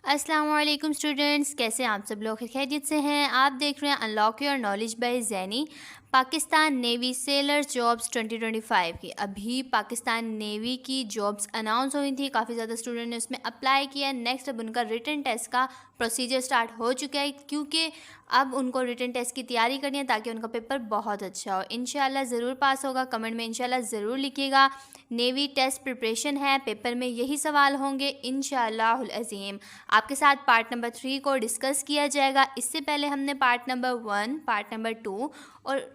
अस्सलाम वालेकुम स्टूडेंट्स, कैसे आप सब लोग खैरियत से हैं। आप देख रहे हैं unlock your knowledge by Zaini. Pakistan navy sellers jobs 2025 की अभी पाकिस्तान नेवी की जॉब्स अनाउंस हुई थी। काफ़ी ज़्यादा स्टूडेंट ने उसमें अप्लाई किया। नेक्स्ट अब उनका रिटन टेस्ट का प्रोसीजर स्टार्ट हो चुका है, क्योंकि अब उनको रिटन टेस्ट की तैयारी करनी है ताकि उनका पेपर बहुत अच्छा हो। इंशाल्लाह ज़रूर पास होगा। कमेंट में इंशाल्लाह ज़रूर लिखिएगा। नेवी टेस्ट प्रिपरेशन है, पेपर में यही सवाल होंगे इंशाअल्लाहुल अज़ीम। आपके साथ पार्ट नंबर 3 को डिस्कस किया जाएगा। इससे पहले हमने पार्ट नंबर 1, पार्ट नंबर 2 और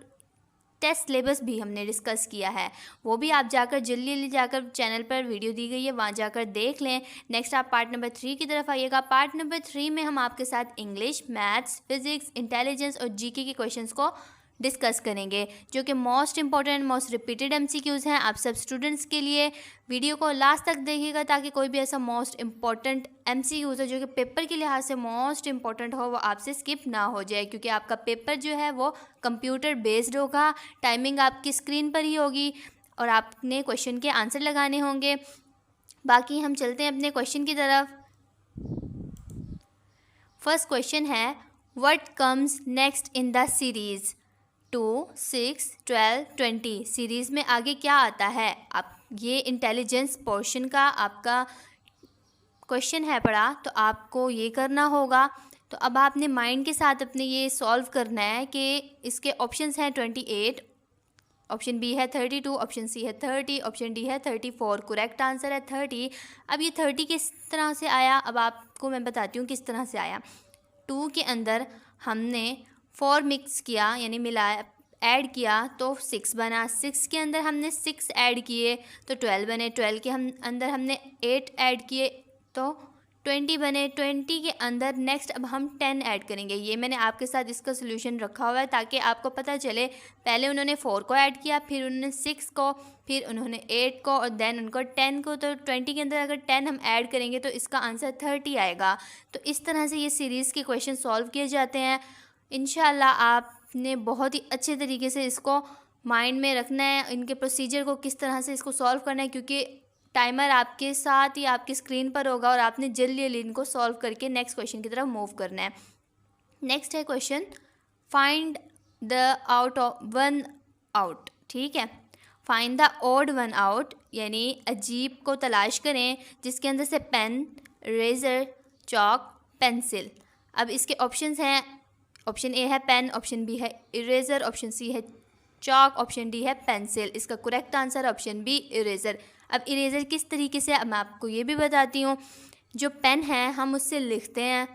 टेस्ट सिलेबस भी हमने डिस्कस किया है। वो भी आप जाकर जल्दी जाकर चैनल पर वीडियो दी गई है, वहाँ जाकर देख लें। नेक्स्ट आप पार्ट नंबर 3 की तरफ आइएगा। पार्ट नंबर 3 में हम आपके साथ इंग्लिश, मैथ्स, फिजिक्स, इंटेलिजेंस और जीके के क्वेश्चंस को डिस्कस करेंगे, जो कि most important, most repeated MCQs हैं आप सब स्टूडेंट्स के लिए। वीडियो को लास्ट तक देखिएगा ताकि कोई भी ऐसा मोस्ट इंपॉर्टेंट एमसीक्यूज़ है जो कि पेपर के लिहाज से मोस्ट इंपॉर्टेंट हो, वो आपसे स्किप ना हो जाए, क्योंकि आपका पेपर जो है वो कंप्यूटर बेस्ड होगा। टाइमिंग आपकी स्क्रीन पर ही होगी और आपने क्वेश्चन के आंसर लगाने होंगे। बाकी हम चलते हैं अपने क्वेश्चन की तरफ। फर्स्ट क्वेश्चन है, what comes next in the series 2, 6, 12, 20। Series में आगे क्या आता है? आप ये इंटेलिजेंस पोर्शन का आपका क्वेश्चन है पढ़ा, तो आपको ये करना होगा। तो अब आपने माइंड के साथ अपने ये सॉल्व करना है कि इसके ऑप्शंस हैं 28, ऑप्शन बी है 32, ऑप्शन सी है 30, ऑप्शन डी है 34। करेक्ट आंसर है 30। अब ये 30 किस तरह से आया, अब आपको मैं बताती हूँ किस तरह से आया। 2 के अंदर हमने 4 मिक्स किया, यानी मिलाया, ऐड किया तो 6 बना। 6 के अंदर हमने 6 ऐड किए तो 12 बने। 12 के अंदर हमने 8 ऐड किए तो 20 बने। 20 के अंदर नेक्स्ट अब हम 10 ऐड करेंगे। ये मैंने आपके साथ इसका सोल्यूशन रखा हुआ है ताकि आपको पता चले। पहले उन्होंने 4 को ऐड किया, फिर उन्होंने 6 को, फिर उन्होंने 8 को और देन उनको 10 को। तो 20 के अंदर अगर 10 हम ऐड करेंगे तो इसका आंसर 30 आएगा। तो इस तरह से ये सीरीज़ के क्वेश्चन सॉल्व किए जाते हैं। इंशाल्लाह आपने बहुत ही अच्छे तरीके से इसको माइंड में रखना है, इनके प्रोसीजर को किस तरह से इसको सॉल्व करना है, क्योंकि टाइमर आपके साथ ही आपकी स्क्रीन पर होगा और आपने जल्दी जल्दी इनको सॉल्व करके नेक्स्ट क्वेश्चन की तरफ मूव करना है। नेक्स्ट है question, find the out of one out. ठीक है, find the odd one out, यानी अजीब को तलाश करें जिसके अंदर से पेन, रेज़र, चॉक, पेंसिल। अब इसके ऑप्शंस हैं, ऑप्शन ए है पेन, ऑप्शन बी है इरेज़र, ऑप्शन सी है चॉक, ऑप्शन डी है पेंसिल। इसका correct answer option B eraser. अब इरेज़र किस तरीके से, अब मैं आपको ये भी बताती हूँ। जो पेन है हम उससे लिखते हैं,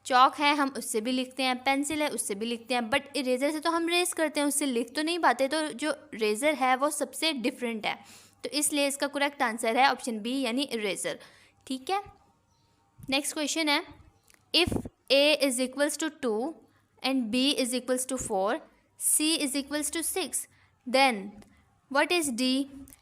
चॉक है हम उससे भी लिखते हैं, पेंसिल है उससे भी लिखते हैं, बट इरेज़र से तो हम रेज़ करते हैं, उससे लिख तो नहीं पाते। तो जो रेज़र है वो सबसे डिफरेंट है, तो इसलिए इसका करेक्ट आंसर है ऑप्शन बी यानी इरेज़र। ठीक है, नेक्स्ट क्वेश्चन है, if A is equals to 2 and b is equals to 4, c is equals to 6, then what is d?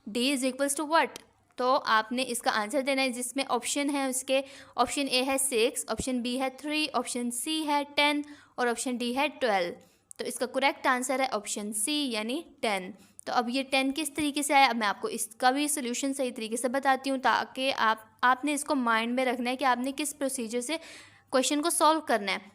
d is equals to what? तो आपने इसका आंसर देना है जिसमें ऑप्शन है उसके। ऑप्शन ए है 6, ऑप्शन बी है 3, ऑप्शन सी है 10 और ऑप्शन डी है 12। तो इसका करेक्ट आंसर है ऑप्शन सी यानी 10। तो अब ये 10 किस तरीके से आया, अब मैं आपको इसका भी सोल्यूशन सही तरीके से बताती हूँ ताकि आपने इसको माइंड में रखना है कि आपने किस प्रोसीजर से क्वेश्चन को सॉल्व करना है।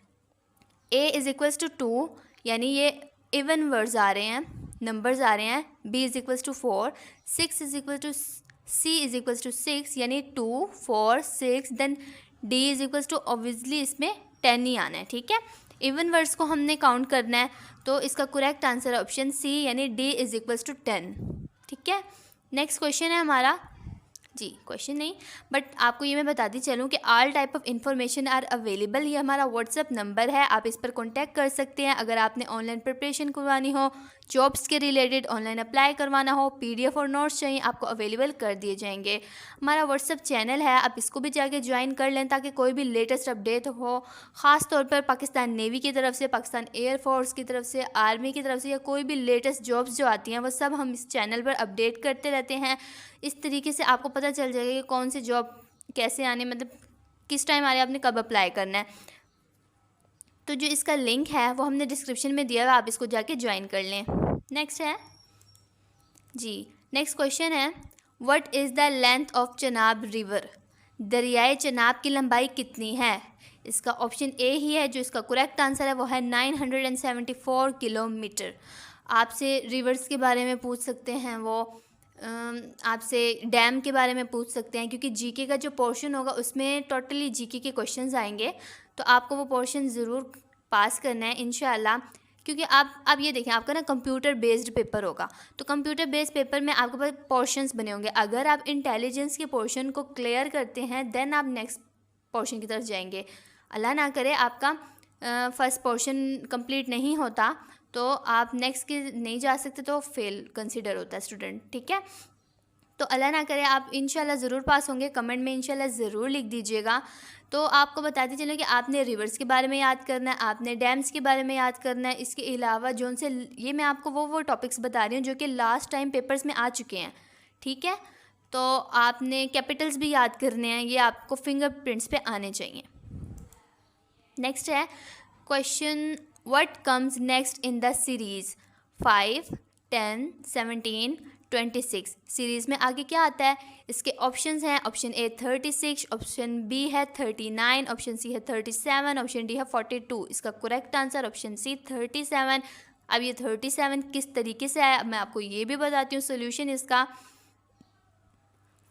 a इज़ इक्वल्स टू 2, यानी ये इवन वर्ड्स आ रहे हैं, नंबर्स आ रहे हैं। b is equals to 4, 6 is equal to, c is equals to 6 यानी 2, 4, 6, then d is equals to, obviously इसमें 10 ही आना है। ठीक है, इवन वर्ड्स को हमने काउंट करना है, तो इसका करेक्ट आंसर है ऑप्शन सी यानी d इज़ इक्वल्स टू 10। ठीक है, नेक्स्ट क्वेश्चन है हमारा, जी क्वेश्चन नहीं बट आपको ये मैं बताती चलूँ कि all type of information are available. ये हमारा व्हाट्सअप नंबर है, आप इस पर कांटेक्ट कर सकते हैं अगर आपने ऑनलाइन प्रिपरेशन करवानी हो, जॉब्स के रिलेटेड ऑनलाइन अप्लाई करवाना हो, पीडीएफ और नोट्स चाहिए आपको अवेलेबल कर दिए जाएंगे। हमारा व्हाट्सअप चैनल है, आप इसको भी जाके ज्वाइन कर लें ताकि कोई भी लेटेस्ट अपडेट हो, ख़ास तौर पर पाकिस्तान नेवी की तरफ से, पाकिस्तान एयरफोर्स की तरफ से, आर्मी की तरफ से, या कोई भी लेटेस्ट जॉब्स जो आती हैं वो सब हम इस चैनल पर अपडेट करते रहते हैं। इस तरीके से आपको पता चल जाएगा कि कौन सी जॉब कैसे आने, मतलब किस टाइम आ रही है, आपने कब अप्लाई करना है। तो जो इसका लिंक है वो हमने डिस्क्रिप्शन में दिया है, आप इसको जाके ज्वाइन कर लें। नेक्स्ट है जी, नेक्स्ट क्वेश्चन है, what is the length of Chenab river? दरियाए चनाब की लंबाई कितनी है? इसका ऑप्शन ए ही है जो इसका करेक्ट आंसर है, वो है 974 किलोमीटर। आपसे रिवर्स के बारे में पूछ सकते हैं, वो आपसे डैम के बारे में पूछ सकते हैं, क्योंकि जीके का जो पोर्शन होगा उसमें टोटली जीके के क्वेश्चंस आएंगे, तो आपको वो पोर्शन ज़रूर पास करना है इंशाल्लाह। क्योंकि आप ये देखें, आपका ना कंप्यूटर बेस्ड पेपर होगा, तो कंप्यूटर बेस्ड पेपर में आपके पास पोर्शंस बने होंगे। अगर आप इंटेलिजेंस के पोर्शन को क्लियर करते हैं देन आप नेक्स्ट पोर्शन की तरफ जाएंगे। अल्लाह ना करे आपका फर्स्ट पोर्शन कंप्लीट नहीं होता तो आप नेक्स्ट के नहीं जा सकते, तो फेल कंसिडर होता है स्टूडेंट, ठीक है। तो अल्लाह ना करे आप इंशाल्लाह ज़रूर पास होंगे। कमेंट में इंशाल्लाह ज़रूर लिख दीजिएगा। तो आपको बताते चलें कि आपने रिवर्स के बारे में याद करना है, आपने डैम्स के बारे में याद करना है। इसके अलावा जो उनसे ये मैं आपको वो टॉपिक्स बता रही हूँ जो कि लास्ट टाइम पेपर्स में आ चुके हैं, ठीक है। तो आपने कैपिटल्स भी याद करने हैं, ये आपको फिंगरप्रिंट्स पे आने चाहिए। नेक्स्ट है question, what comes next in the series 5, 10, 17, 26। Series में आगे क्या आता है? इसके ऑप्शंस हैं, ऑप्शन ए 36, ऑप्शन बी है 39, ऑप्शन सी है 37, ऑप्शन डी है 42। इसका करेक्ट आंसर ऑप्शन सी 37। अब ये 37 किस तरीके से आया, मैं आपको ये भी बताती हूँ सोल्यूशन इसका।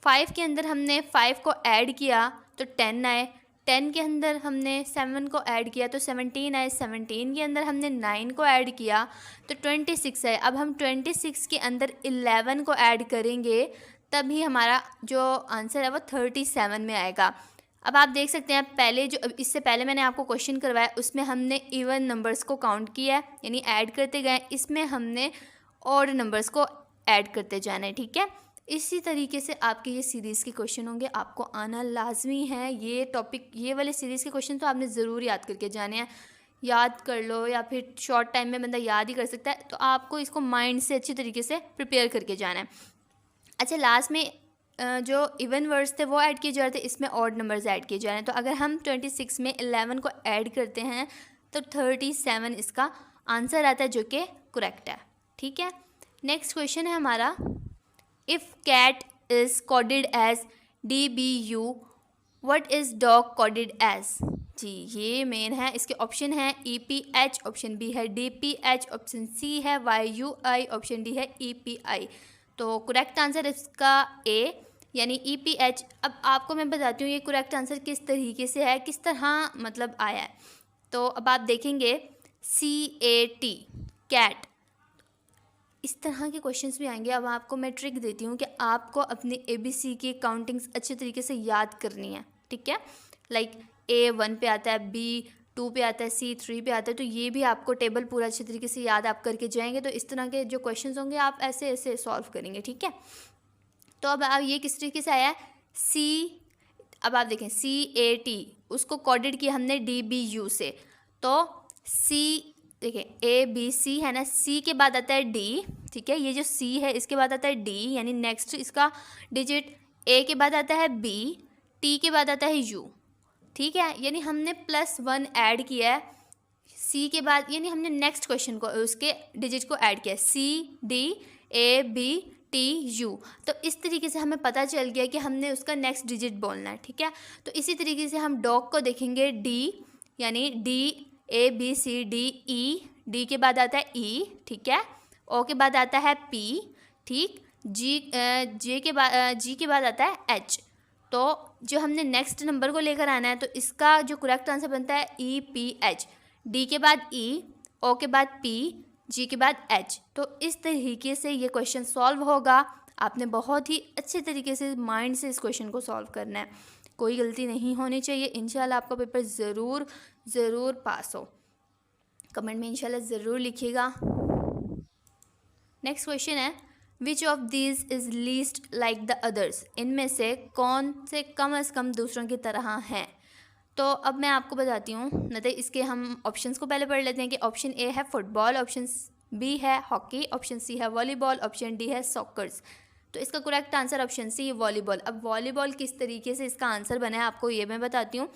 5 के अंदर हमने 5 को ऐड किया तो 10 आए, 10 के अंदर हमने 7 को ऐड किया तो 17 आए, 17 के अंदर हमने 9 को ऐड किया तो 26 है। अब हम 26 के अंदर 11 को ऐड करेंगे तभी हमारा जो आंसर है वो 37 में आएगा। अब आप देख सकते हैं पहले जो इससे पहले मैंने आपको क्वेश्चन करवाया उसमें हमने इवन नंबर्स को काउंट किया है, यानी ऐड करते गए। इसमें हमने ऑड नंबर्स को ऐड करते जाना है, ठीक है। इसी तरीके से आपके ये सीरीज़ के क्वेश्चन होंगे, आपको आना लाजमी है। ये टॉपिक, ये वाले सीरीज़ के क्वेश्चन तो आपने ज़रूर याद करके जाने हैं। याद कर लो या फिर शॉर्ट टाइम में बंदा याद ही कर सकता है, तो आपको इसको माइंड से अच्छी तरीके से प्रिपेयर करके जाना है। अच्छा, लास्ट में जो इवन वर्ड्स थे वो ऐड किए जा रहे थे, इसमें ऑड नंबर्स ऐड किए जा रहे हैं। तो अगर हम 26 में 11 को ऐड करते हैं तो 37 इसका आंसर आता है, जो कि करेक्ट है, ठीक है। नेक्स्ट क्वेश्चन है हमारा, if cat is coded as DBU, what is dog coded as? जी ये मेन है। इसके ऑप्शन है EPH, ऑप्शन बी है DPH, ऑप्शन सी है YUI, ऑप्शन डी है EPI। तो करेक्ट आंसर इसका ए यानी EPH। अब आपको मैं बताती हूँ ये करेक्ट आंसर किस तरीके से है, किस तरह मतलब आया है। तो अब आप देखेंगे CAT, कैट, इस तरह के क्वेश्चंस भी आएंगे। अब आपको मैं ट्रिक देती हूँ कि आपको अपनी ABC की काउंटिंग्स अच्छे तरीके से याद करनी है, ठीक है। लाइक A 1 पे आता है, B 2 पे आता है, C 3 पे आता है, तो ये भी आपको टेबल पूरा अच्छे तरीके से याद आप करके जाएंगे। तो इस तरह के जो क्वेश्चंस होंगे आप ऐसे ऐसे सॉल्व करेंगे, ठीक है। तो अब आप ये किस तरीके से आया है C, अब आप देखें CAT उसको कोडेड किया हमने DBU से, तो C देखिए ABC है ना, C के बाद आता है D, ठीक है। ये जो C है इसके बाद आता है D, यानी नेक्स्ट इसका डिजिट A के बाद आता है B, T के बाद आता है U, ठीक है। यानी हमने +1 ऐड किया है C के बाद, यानी हमने नेक्स्ट क्वेश्चन को उसके डिजिट को ऐड किया CDABTU। तो इस तरीके से हमें पता चल गया कि हमने उसका नेक्स्ट डिजिट बोलना है, ठीक है। तो इसी तरीके से हम डॉग को देखेंगे D, यानी DABCDE, D के बाद आता है E, ठीक है। O के बाद आता है P, ठीक। G के बाद आता है H। तो जो हमने नेक्स्ट नंबर को लेकर आना है तो इसका जो करेक्ट आंसर बनता है EPH, D के बाद E, O के बाद P, G के बाद H। तो इस तरीके से ये क्वेश्चन सॉल्व होगा। आपने बहुत ही अच्छे तरीके से माइंड से इस क्वेश्चन को सॉल्व करना है, कोई गलती नहीं होनी चाहिए। इंशाल्लाह आपका पेपर ज़रूर पास हो। कमेंट में इंशाल्लाह ज़रूर लिखिएगा। नेक्स्ट क्वेश्चन है, which of these is least like the others? इनमें से कौन से कम अज़ कम दूसरों की तरह हैं? तो अब मैं आपको बताती हूँ, नहीं इसके हम ऑप्शंस को पहले पढ़ लेते हैं कि ऑप्शन ए है फुटबॉल, ऑप्शन बी है हॉकी, ऑप्शन सी है वॉलीबॉल, ऑप्शन डी है सॉकर्स। तो इसका correct answer option C volleyball. अब वॉलीबॉल किस तरीके से इसका आंसर बना है आपको ये मैं बताती हूँ।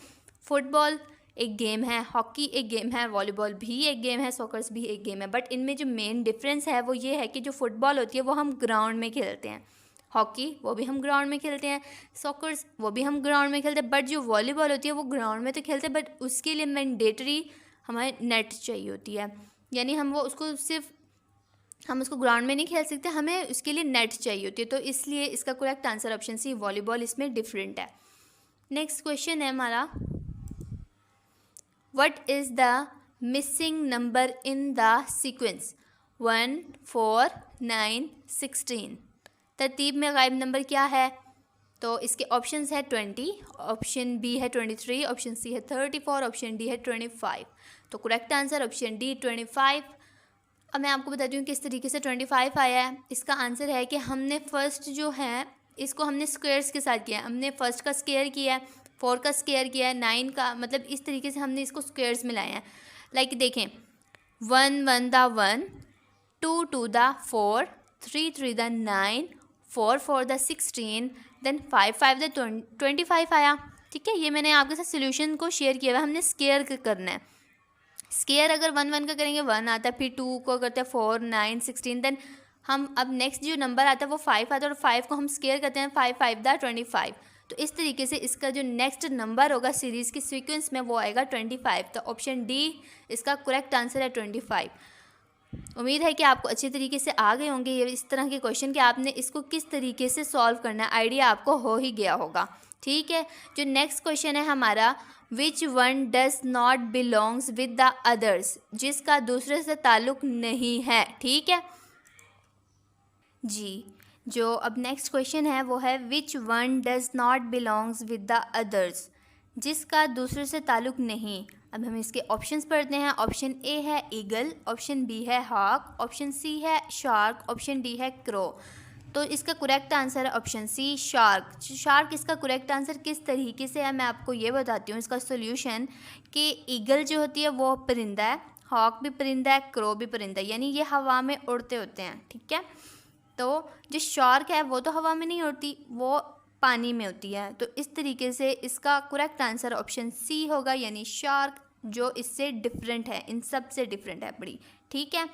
फुटबॉल एक गेम है, हॉकी एक गेम है, वॉलीबॉल भी एक गेम है, सॉकर्स भी एक गेम है। बट इनमें जो मेन डिफरेंस है वो ये है कि जो फुटबॉल होती है वो हम ग्राउंड में खेलते हैं हॉकी वो भी हम ग्राउंड में खेलते हैं, सॉकर्स वो भी हम ग्राउंड में खेलते हैं, बट जो वॉलीबॉल होती है वो ग्राउंड में तो खेलते हैं, बट उसके लिए मैंडेटरी हमारे नेट चाहिए होती है, यानी हम वो उसको सिर्फ हम उसको ग्राउंड में नहीं खेल सकते, हमें उसके लिए नेट चाहिए होती है, तो इसलिए इसका correct answer option C volleyball इसमें डिफरेंट है। नेक्स्ट क्वेश्चन है हमारा, what is the missing number in the sequence 1, 4, 9, 16। तरतीब में गायब नंबर क्या है? तो इसके ऑप्शंस है 20, ऑप्शन बी है 23, ऑप्शन सी है 34, ऑप्शन डी है 25। तो करेक्ट आंसर ऑप्शन डी 25। अब मैं आपको बताती हूँ किस तरीके से 25 आया है। इसका आंसर है कि हमने फर्स्ट जो है इसको हमने स्क्वेयर्स के साथ किया है। हमने फर्स्ट का स्क्वायर किया है, 4 का स्क्वायर किया है, 9 का, मतलब इस तरीके से हमने इसको स्क्वेयर्स में लाए हैं। लाइक देखें 1 1 the 1, 2 2 the 4, 3 3 the 9, 4 4 the 16, then 5 5 the 25 आया। ठीक है, ये मैंने आपके साथ सोल्यूशन को शेयर किया हुआ है। हमने स्क्वायर करना है। स्क्वायर अगर 1 1 का करेंगे 1 आता है, फिर 2 को करते हैं 4 9 16, देन हम अब नेक्स्ट जो नंबर आता है वो 5 आता है, और 5 को हम स्क्वायर करते हैं 5 5 द 25। तो इस तरीके से इसका जो नेक्स्ट नंबर होगा सीरीज़ की सीक्वेंस में वो आएगा 25। तो ऑप्शन डी इसका करेक्ट आंसर है 25। उम्मीद है कि आपको अच्छे तरीके से आ गए होंगे ये इस तरह के क्वेश्चन कि आपने इसको किस तरीके से सॉल्व करना है, आइडिया आपको हो ही गया होगा। ठीक है, जो नेक्स्ट क्वेश्चन है हमारा, which one does not belongs with the others, जिसका दूसरे से ताल्लुक़ नहीं है। ठीक है जी, जो अब नेक्स्ट क्वेश्चन है वो है which one does not belongs with the others, जिसका दूसरे से ताल्लुक़ नहीं। अब हम इसके ऑप्शंस पढ़ते हैं। ऑप्शन ए है ईगल, ऑप्शन बी है हॉक, ऑप्शन सी है शार्क, ऑप्शन डी है क्रो। तो इसका करेक्ट आंसर है ऑप्शन सी शार्क। शार्क इसका करेक्ट आंसर किस तरीके से है मैं आपको ये बताती हूँ इसका सोल्यूशन, कि ईगल जो होती है वो परिंदा है, हॉक भी परिंदा है, क्रो भी परिंदा है, यानी ये हवा में उड़ते होते हैं। ठीक है, तो जो शार्क है वो तो हवा में नहीं उड़ती, वो पानी में होती है। तो इस तरीके से इसका करेक्ट आंसर ऑप्शन सी होगा, यानी शार्क, जो इससे डिफरेंट है, इन सब से डिफरेंट है बड़ी। ठीक है,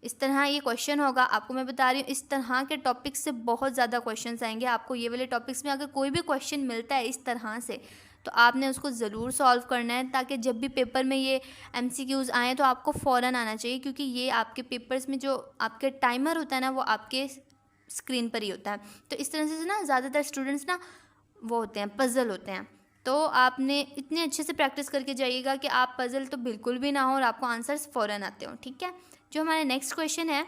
इस तरह ये क्वेश्चन होगा। आपको मैं बता रही हूँ इस तरह के टॉपिक्स से बहुत ज़्यादा क्वेश्चंस आएंगे आपको। ये वाले टॉपिक्स में अगर कोई भी क्वेश्चन मिलता है इस तरह से तो आपने उसको ज़रूर सॉल्व करना है, ताकि जब भी पेपर में ये MCQs आएँ तो आपको फ़ौरन आना चाहिए, क्योंकि ये आपके पेपर्स में जो आपके टाइमर होता है ना वो आपके स्क्रीन पर ही होता है। तो इस तरह से ना ज़्यादातर स्टूडेंट्स ना वो होते हैं, पज़ल होते हैं। तो आपने इतने अच्छे से प्रैक्टिस करके जाइएगा कि आप पज़ल तो बिल्कुल भी ना हो और आपको आंसर्स फ़ौरन आते हो। ठीक है, जो हमारा नेक्स्ट क्वेश्चन है,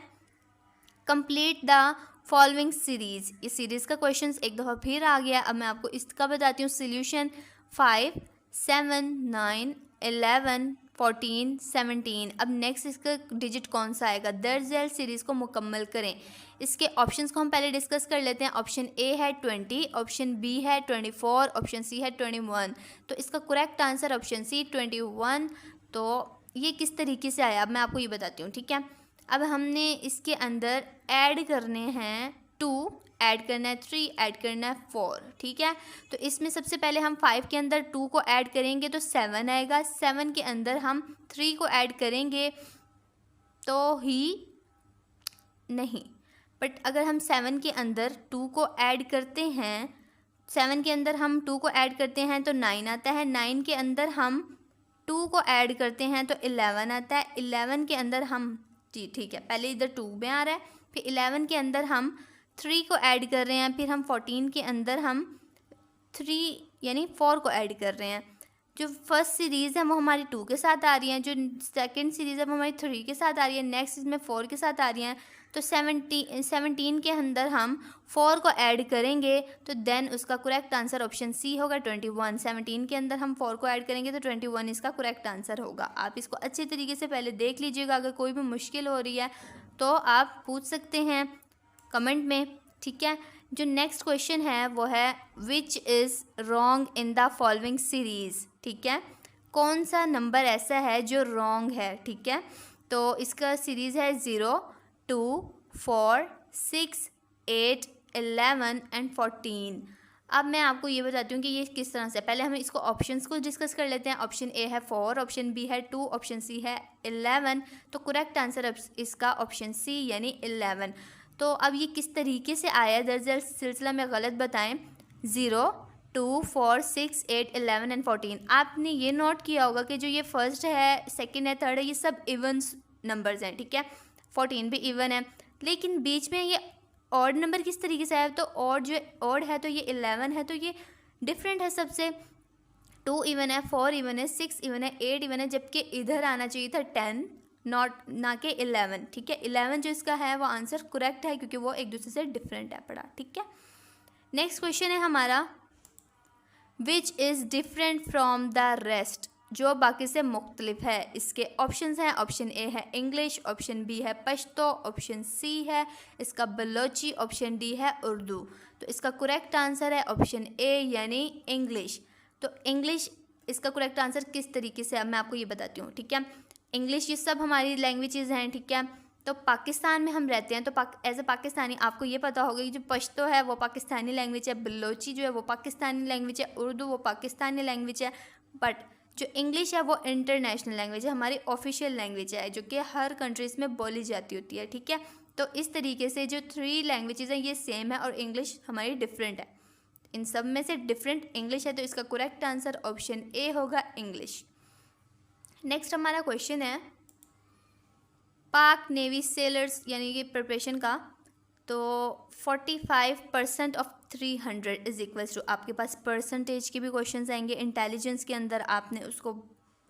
कंप्लीट द फॉलोइंग सीरीज़। इस सीरीज़ का क्वेश्चन एक दफ़ा फिर आ गया। अब मैं आपको इसका बताती हूँ सोल्यूशन। 5 7 9 11 14 17। अब नेक्स्ट इसका डिजिट कौन सा आएगा? दर्ज झैल सीरीज़ को मुकम्मल करें। इसके ऑप्शंस को हम पहले डिस्कस कर लेते हैं। ऑप्शन ए है 20, ऑप्शन बी है 24, ऑप्शन सी है 21। तो इसका करेक्ट आंसर ऑप्शन सी 21। तो ये किस तरीके से आया अब मैं आपको ये बताती हूँ। ठीक है, अब हमने इसके अंदर ऐड करने हैं 2, ऐड करना है 3, ऐड करना है 4। ठीक है, तो इसमें सबसे पहले हम 5 के अंदर 2 को ऐड करेंगे तो 7 आएगा। 7 के अंदर हम 3 को ऐड करेंगे तो ही नहीं, बट अगर हम 7 के अंदर 2 को ऐड करते हैं, 7 के अंदर हम 2 को ऐड करते हैं तो 9 आता है। 9 के अंदर हम 2 को ऐड करते हैं तो 11 आता है। 11 के अंदर हम जी ठीक है, पहले इधर 2 में आ रहा है, फिर 11 के अंदर हम 3 को ऐड कर रहे हैं, फिर हम 14 के अंदर हम 3 यानी 4 को ऐड कर रहे हैं। जो फर्स्ट सीरीज़ है वो हमारी 2 के साथ आ रही है, जो सेकंड सीरीज़ है वो हमारी 3 के साथ आ रही है, नेक्स्ट इसमें 4 के साथ आ रही हैं। तो 17 के अंदर हम 4 को ऐड करेंगे तो देन उसका करेक्ट आंसर ऑप्शन सी होगा 21। 17 के अंदर हम 4 को ऐड करेंगे तो 21 इसका करेक्ट आंसर होगा। आप इसको अच्छे तरीके से पहले देख लीजिएगा। अगर कोई भी मुश्किल हो रही है तो आप पूछ सकते हैं कमेंट में। ठीक है, जो नेक्स्ट क्वेश्चन है वो है which is wrong in the following series. ठीक है, कौन सा नंबर ऐसा है जो रॉन्ग है? ठीक है, तो इसका सीरीज़ है 0 2 4 6 8 11 एंड 14। अब मैं आपको ये बताती हूँ कि ये किस तरह से। पहले हम इसको ऑप्शंस को डिस्कस कर लेते हैं। ऑप्शन ए है 4, ऑप्शन बी है 2, ऑप्शन सी है 11। तो करेक्ट आंसर इसका ऑप्शन सी यानी 11। तो अब ये किस तरीके से आया दरअसल सिलसिला में गलत बताएं। 0, 2, 4, 6, 8, 11 एंड 14। आपने ये नोट किया होगा कि जो ये फर्स्ट है, सेकंड है, थर्ड है, ये सब इवन नंबर्स हैं, ठीक है। 14 भी इवन है, लेकिन बीच में ये ऑड नंबर किस तरीके से आया, तो ऑड जो ऑड है तो ये 11 है, तो ये डिफरेंट है सबसे। 2 इवन है, 4 इवन है, 6 इवन है, 8 इवन है, जबकि इधर आना चाहिए था 10 ना के 11, ठीक है। 11 जो इसका है वो आंसर करेक्ट है क्योंकि वो एक दूसरे से डिफरेंट है पड़ा, ठीक है। नेक्स्ट क्वेश्चन है हमारा, which is different from the rest, जो बाकी से मुख्तलिफ है। इसके ऑप्शंस हैं, ऑप्शन ए है इंग्लिश, ऑप्शन बी है पश्तो, ऑप्शन सी है इसका बलोची, ऑप्शन डी है उर्दू। तो इसका करेक्ट आंसर है ऑप्शन ए यानी इंग्लिश। तो इंग्लिश इसका करेक्ट आंसर किस तरीके से, अब मैं आपको ये बताती हूँ, ठीक है। इंग्लिश ये सब हमारी लैंग्वेजेज़ हैं, ठीक है। तो पाकिस्तान में हम रहते हैं, तो एज ए पाकिस्तानी आपको ये पता होगा कि जो पश्तो है वो पाकिस्तानी लैंग्वेज है, बलोची जो है वो पाकिस्तानी लैंग्वेज है, उर्दू वो पाकिस्तानी लैंग्वेज है, बट जो इंग्लिश है वो इंटरनेशनल लैंग्वेज है, हमारी ऑफिशियल लैंग्वेज है जो कि हर कंट्रीज़ में बोली जाती होती है, ठीक है। तो इस तरीके से जो 3 लैंग्वेजेज़ हैं ये सेम है और इंग्लिश हमारी डिफरेंट है। इन सब में से डिफरेंट इंग्लिश है, तो इसका करेक्ट आंसर ऑप्शन ए होगा इंग्लिश। नेक्स्ट हमारा क्वेश्चन है पाक नेवी सेलर्स यानी कि प्रिपरेशन का, तो 45% ऑफ 300 इज इक्वल्स टू, आपके पास परसेंटेज के भी क्वेश्चंस आएंगे इंटेलिजेंस के अंदर, आपने उसको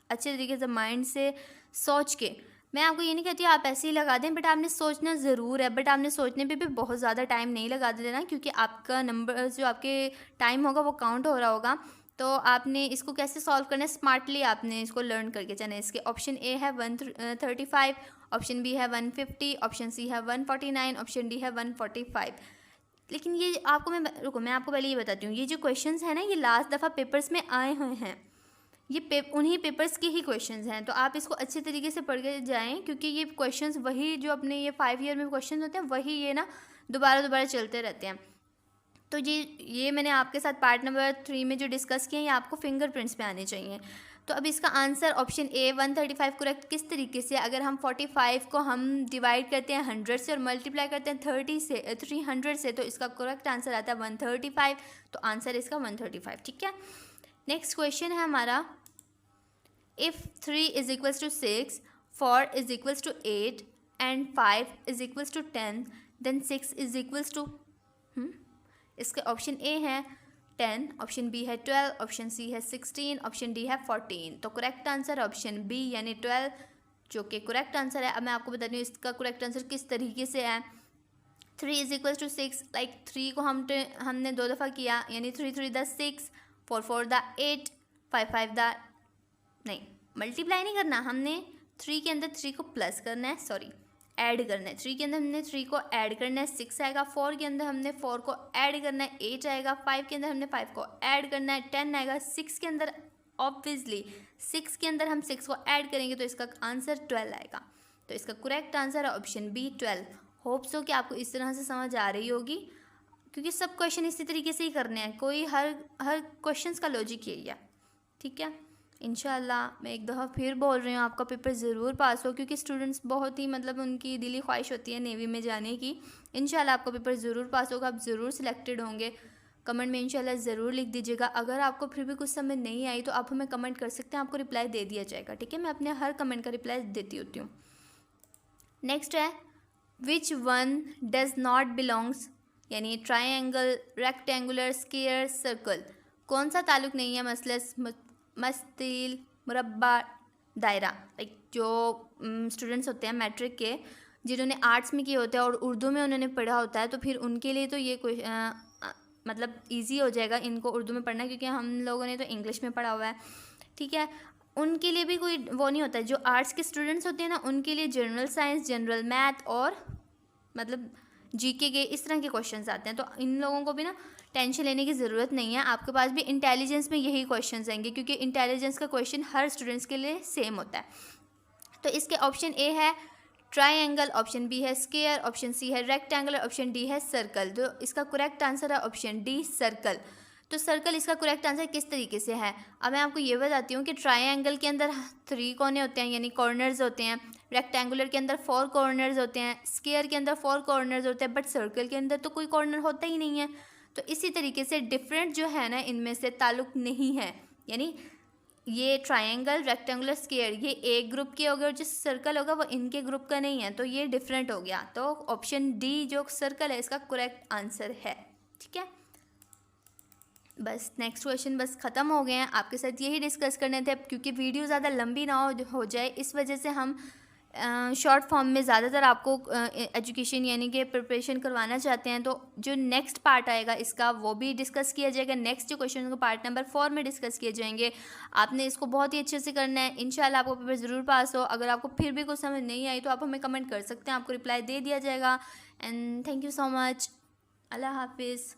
अच्छे तरीके से माइंड से सोच के, मैं आपको ये नहीं कहती आप ऐसे ही लगा दें, बट आपने सोचना ज़रूर है, बट आपने सोचने पे भी बहुत ज़्यादा टाइम नहीं लगा देना क्योंकि आपका नंबर जो आपके टाइम होगा वो काउंट हो रहा होगा। तो आपने इसको कैसे सॉल्व करना है, स्मार्टली आपने इसको लर्न करके जाना है। इसके ऑप्शन ए है 135, ऑप्शन बी है 150, ऑप्शन सी है 149, ऑप्शन डी है 145। लेकिन ये आपको मैं आपको पहले ये बताती हूँ, ये जो क्वेश्चंस हैं ना ये लास्ट दफ़ा पेपर्स में आए हुए हैं, ये उन्हीं पेपर्स के ही क्वेश्चंस हैं, तो आप इसको अच्छे तरीके से पढ़ के जाएँ क्योंकि ये क्वेश्चंस वही जो अपने ये 5 ईयर में क्वेश्चन होते हैं वही ये ना दोबारा चलते रहते हैं। तो ये मैंने आपके साथ पार्ट नंबर 3 में जो डिस्कस किया है ये आपको फिंगरप्रिंट्स पे आने चाहिए। तो अब इसका आंसर ऑप्शन ए 135 करेक्ट किस तरीके से, अगर हम 45 को हम डिवाइड करते हैं 100 से और मल्टीप्लाई करते हैं 300 से, तो इसका करेक्ट आंसर आता है 135। तो आंसर इसका 135, ठीक है। नेक्स्ट क्वेश्चन है हमारा, if 3 is equals to 6, 4 is equals to 8 and 5 is equals to 10, then 6 is equals to, इसके ऑप्शन ए है 10, ऑप्शन बी है 12, ऑप्शन सी है 16, ऑप्शन डी है 14। तो करेक्ट आंसर ऑप्शन बी यानी 12 जो कि करेक्ट आंसर है। अब मैं आपको बताती हूँ इसका करेक्ट आंसर किस तरीके से है। 3 इज इक्वल टू 6, लाइक 3 को हमने 2 दफ़ा किया यानी 3 3 द 6, 4 4 द 8, 5 5 द, नहीं मल्टीप्लाई नहीं करना, हमने 3 के अंदर 3 को प्लस करना है, सॉरी ऐड करना है। 3 के अंदर हमने 3 को ऐड करना है, 6 आएगा। 4 के अंदर हमने 4 को ऐड करना है, 8 आएगा। 5 के अंदर हमने 5 को ऐड करना है, 10 आएगा। 6 के अंदर ऑब्वियसली 6 के अंदर हम 6 को ऐड करेंगे तो इसका आंसर 12 आएगा। तो इसका करेक्ट आंसर है ऑप्शन बी 12। होप सो कि आपको इस तरह से समझ आ रही होगी क्योंकि सब क्वेश्चन इसी तरीके से ही करने हैं, कोई हर क्वेश्चंस का लॉजिक यही है, ठीक है। इंशाल्लाह मैं एक दफ़ा फिर बोल रही हूँ आपका पेपर ज़रूर पास हो क्योंकि स्टूडेंट्स बहुत ही मतलब उनकी दिली ख्वाहिश होती है नेवी में जाने की। इंशाल्लाह आपका पेपर ज़रूर पास होगा, आप ज़रूर सिलेक्टेड होंगे। कमेंट में इंशाल्लाह ज़रूर लिख दीजिएगा। अगर आपको फिर भी कुछ समझ नहीं आई तो आप हमें कमेंट कर सकते हैं, आपको रिप्लाई दे दिया जाएगा, ठीक है। मैं अपने हर कमेंट का रिप्लाई देती होती हूँ। नेक्स्ट है which one does not belongs, यानी ट्राइंगल, रेक्टेंगुलर, स्क्वायर, सर्कल, कौन सा ताल्लुक़ नहीं है मसलस, मस्तिल, मुरब्बा, दायरा। लाइक जो स्टूडेंट्स होते हैं मैट्रिक के जिन्होंने आर्ट्स में किए होते हैं और उर्दू में उन्होंने पढ़ा होता है तो फिर उनके लिए तो ये मतलब इजी हो जाएगा इनको उर्दू में पढ़ना क्योंकि हम लोगों ने तो इंग्लिश में पढ़ा हुआ है, ठीक है। उनके लिए भी कोई वो नहीं होता है। जो आर्ट्स के स्टूडेंट्स होते हैं ना उनके लिए जनरल साइंस, जनरल मैथ और मतलब जीके के इस तरह के क्वेश्चंस आते हैं। तो इन लोगों को भी ना टेंशन लेने की ज़रूरत नहीं है, आपके पास भी इंटेलिजेंस में यही क्वेश्चंस आएंगे क्योंकि इंटेलिजेंस का क्वेश्चन हर स्टूडेंट्स के लिए सेम होता है। तो इसके ऑप्शन ए है ट्राइंगल, ऑप्शन बी है स्क्वायर, ऑप्शन सी है रेक्टेंगुलर, ऑप्शन डी है सर्कल। तो इसका करेक्ट आंसर है ऑप्शन डी सर्कल। तो सर्कल इसका करेक्ट आंसर किस तरीके से है। अब मैं आपको ये बताती हूँ कि ट्रायंगल के अंदर 3 कोने होते हैं यानी कॉर्नर्स होते हैं, रेक्टेंगुलर के अंदर 4 कॉर्नर्स होते हैं, स्क्वायर के अंदर 4 कॉर्नर्स होते हैं, बट सर्कल के अंदर तो कोई कॉर्नर होता ही नहीं है। तो इसी तरीके से डिफरेंट जो है ना इनमें से ताल्लुक़ नहीं है, यानी ये ट्रायंगल, रेक्टेंगुलर, स्क्वायर ये एक ग्रुप के हो गए और जो सर्कल होगा वो इनके ग्रुप का नहीं है, तो ये डिफरेंट हो गया। तो ऑप्शन डी जो सर्कल है इसका करेक्ट आंसर है। ठीक है, बस नेक्स्ट क्वेश्चन बस ख़त्म हो गए हैं। आपके साथ यही डिस्कस करने थे, क्योंकि वीडियो ज़्यादा लंबी ना हो जाए, इस वजह से हम शॉर्ट फॉर्म में ज़्यादातर आपको एजुकेशन यानी कि प्रिपरेशन करवाना चाहते हैं। तो जो नेक्स्ट पार्ट आएगा इसका वो भी डिस्कस किया जाएगा। नेक्स्ट जो क्वेश्चन को पार्ट नंबर 4 में डिस्कस किए जाएंगे। आपने इसको बहुत ही अच्छे से करना है, इंशाल्लाह आपको पेपर ज़रूर पास हो। अगर आपको फिर भी कुछ समझ नहीं आई तो आप हमें कमेंट कर सकते हैं, आपको रिप्लाई दे दिया जाएगा। And thank you so much. अल्लाह हाफिज़।